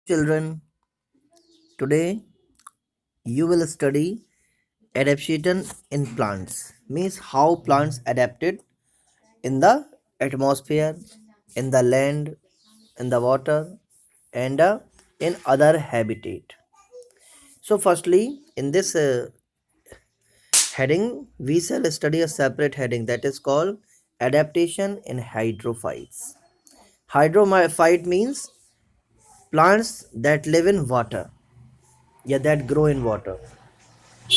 Children, today you will study adaptation in plants. Means how plants adapted in the atmosphere, in the land, in the water, and in other habitat. So, firstly, in this heading, we shall study a separate heading that is called adaptation in hydrophytes. Hydrophyte means plants that live in water, yeah, that grow in water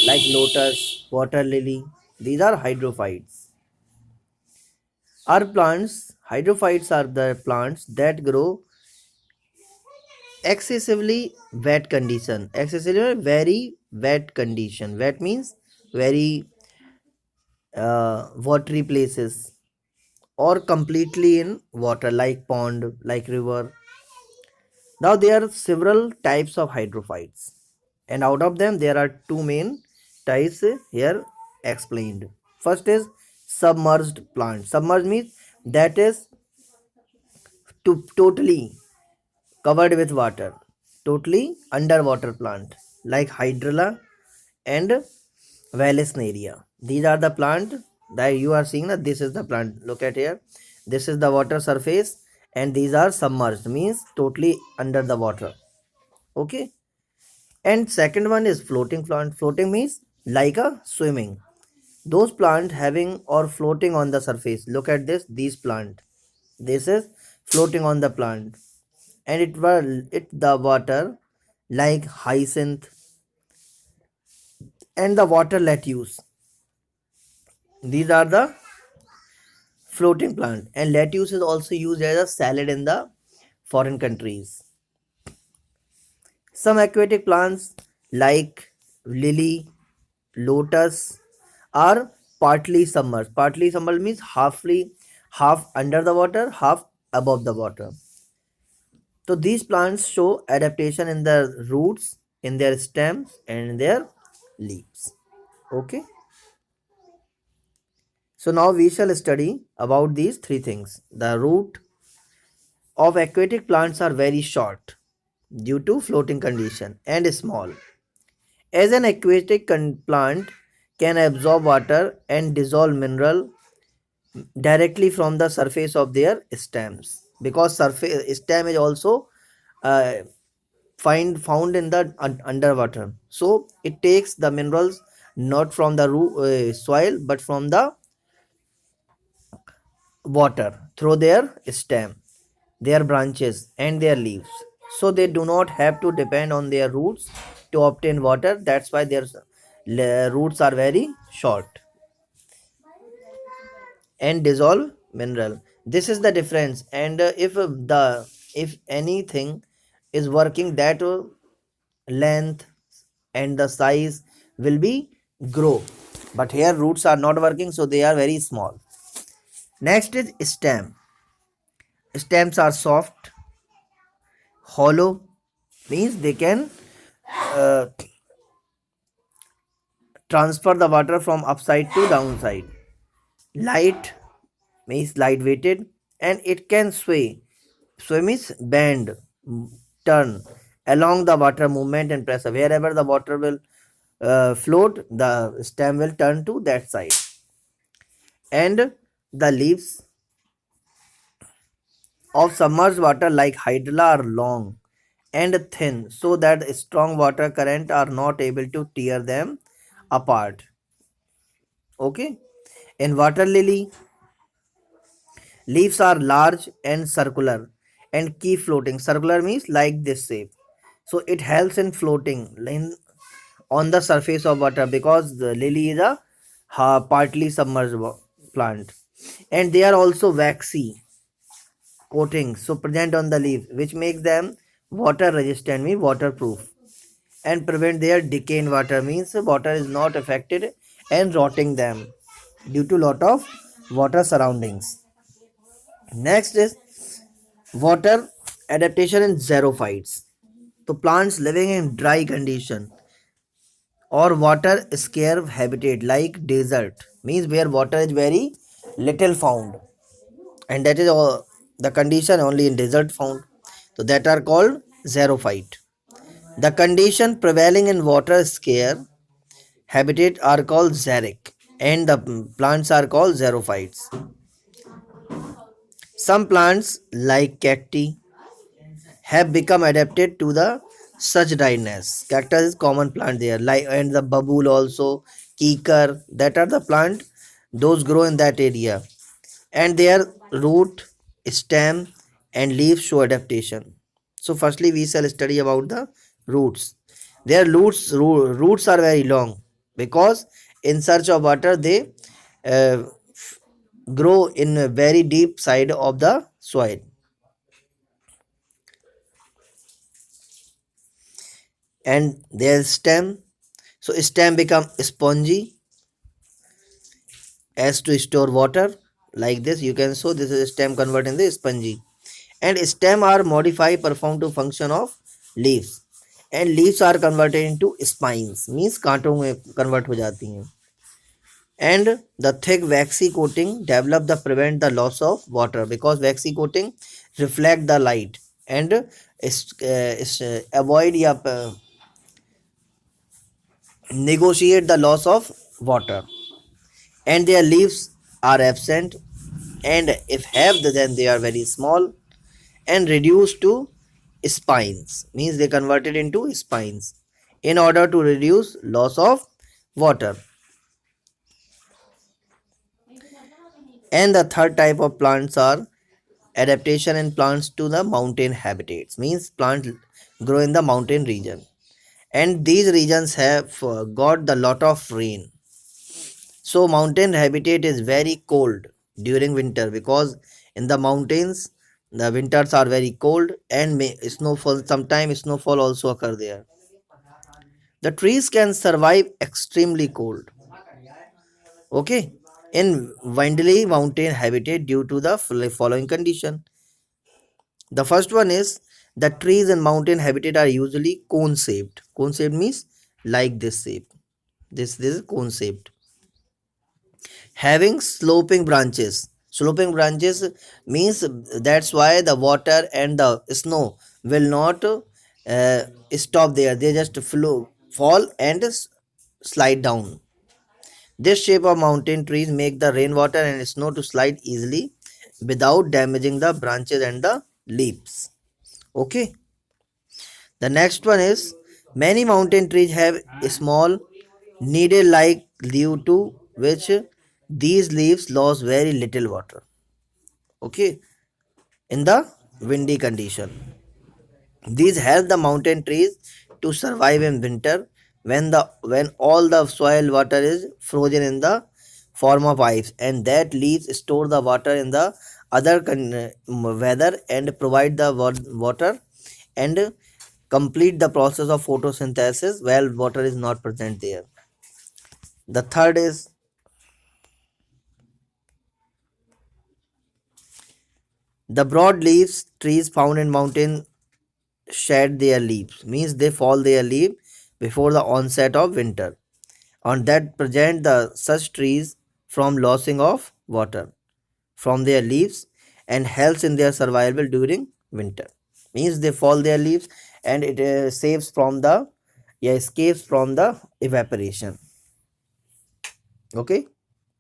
like lotus, water lily. These are hydrophytes. Hydrophytes are the plants that grow excessively wet condition. Excessively very wet condition. Wet means very watery places or completely in water like pond, like river. Now there are several types of hydrophytes, and out of them there are two main types here explained. First is submerged plant. Submerged means that is totally covered with water, totally underwater plant like Hydrilla and Vallisneria. These are the plant that you are seeing. That this is the plant. Look at here. This is the water surface, and these are submerged means totally under the water. Okay. And second one is floating plant. Floating means like a swimming. Those plant having or floating on the surface. Look at this. These plant. This is floating on the plant, and it the water like hyacinth and the water lettuce. These are the floating plant, and lettuce is also used as a salad in the foreign countries. Some aquatic plants like lily, lotus are partly submerged. Partly submerged means half under the water, half above the water. So these plants show adaptation in their roots, in their stems, and in their leaves. Okay. So now we shall study about these three things. The root of aquatic plants are very short due to floating condition and small. As an aquatic plant can absorb water and dissolve mineral directly from the surface of their stems, because surface stem is also uh, found in the underwater, so it takes the minerals not from the soil but from the water through their stem, their branches, and their leaves. So they do not have to depend on their roots to obtain water. That's why their roots are very short and dissolve mineral. This is the difference. And if anything is working, that length and the size will be grow. But here roots are not working, so they are very small. Next is stem. Stems are soft, hollow, means they can uh, transfer the water from upside to downside. Light means light weighted, and it can sway. Sway means bend, turn along the water movement and pressure. Wherever the water will float, the stem will turn to that side. And the leaves of submerged water like hydra are long and thin, so that strong water current are not able to tear them apart. Okay. In water lily, leaves are large and circular and keep floating. Circular means like this shape. So it helps in floating on the surface of water, because the lily is a partly submerged plant. And they are also waxy coatings so present on the leaf, which makes them water resistant, means waterproof, and prevent their decay in water, means water is not affected and rotting them due to lot of water surroundings. Next is water adaptation in xerophytes. So plants living in dry condition or water scarce habitat like desert, means where water is very little found, and that is all the condition only in desert found. So that are called xerophyte. The condition prevailing in water scarce habitat are called xeric, and the plants are called xerophytes. Some plants like cacti have become adapted to the such dryness. Cactus is common plant there, like and the babul also, kikar, that are the plant those grow in that area, and their root, stem, and leaves show adaptation. So, firstly, we shall study about the roots. Their roots are very long because in search of water they uh, grow in a very deep side of the soil, and their stem. So, stem become spongy as to store water like this. You can so this is stem convert in the spongy, and stem are modified perform to function of leaves, and leaves are converted into spines means कांटों में convert हो जाती हैं, and the thick waxy coating develop the prevent the loss of water because waxy coating reflect the light and avoid या negotiate the loss of water, and their leaves are absent, and if have then they are very small and reduced to spines means they converted into spines in order to reduce loss of water. And the third type of plants are adaptation in plants to the mountain habitats means plants grow in the mountain region, and these regions have got the lot of rain. So mountain habitat is very cold during winter because in the mountains the winters are very cold and snowfall sometimes snowfall also occur there. The trees can survive extremely cold. Okay. In windley mountain habitat due to the following condition. The first one is the trees in mountain habitat are usually cone shaped. Cone shaped means like this shape. This is cone shaped, having sloping branches. Sloping branches means that's why the water and the snow will not stop there. They just flow, fall and slide down. This shape of mountain trees make the rainwater and snow to slide easily without damaging the branches and the leaves. Okay. The next one is many mountain trees have a small needle like leaf to which these leaves lose very little water. Okay. In the windy condition. These help the mountain trees to survive in winter when all the soil water is frozen in the form of ice, and that leaves store the water in the other weather and provide the water and complete the process of photosynthesis while water is not present there. The third is the broad leaves trees found in mountain shed their leaves means they fall their leaf before the onset of winter, on that prevent the such trees from losing of water from their leaves and helps in their survival during winter means they fall their leaves and it saves from the, yeah, escapes from the evaporation. Okay.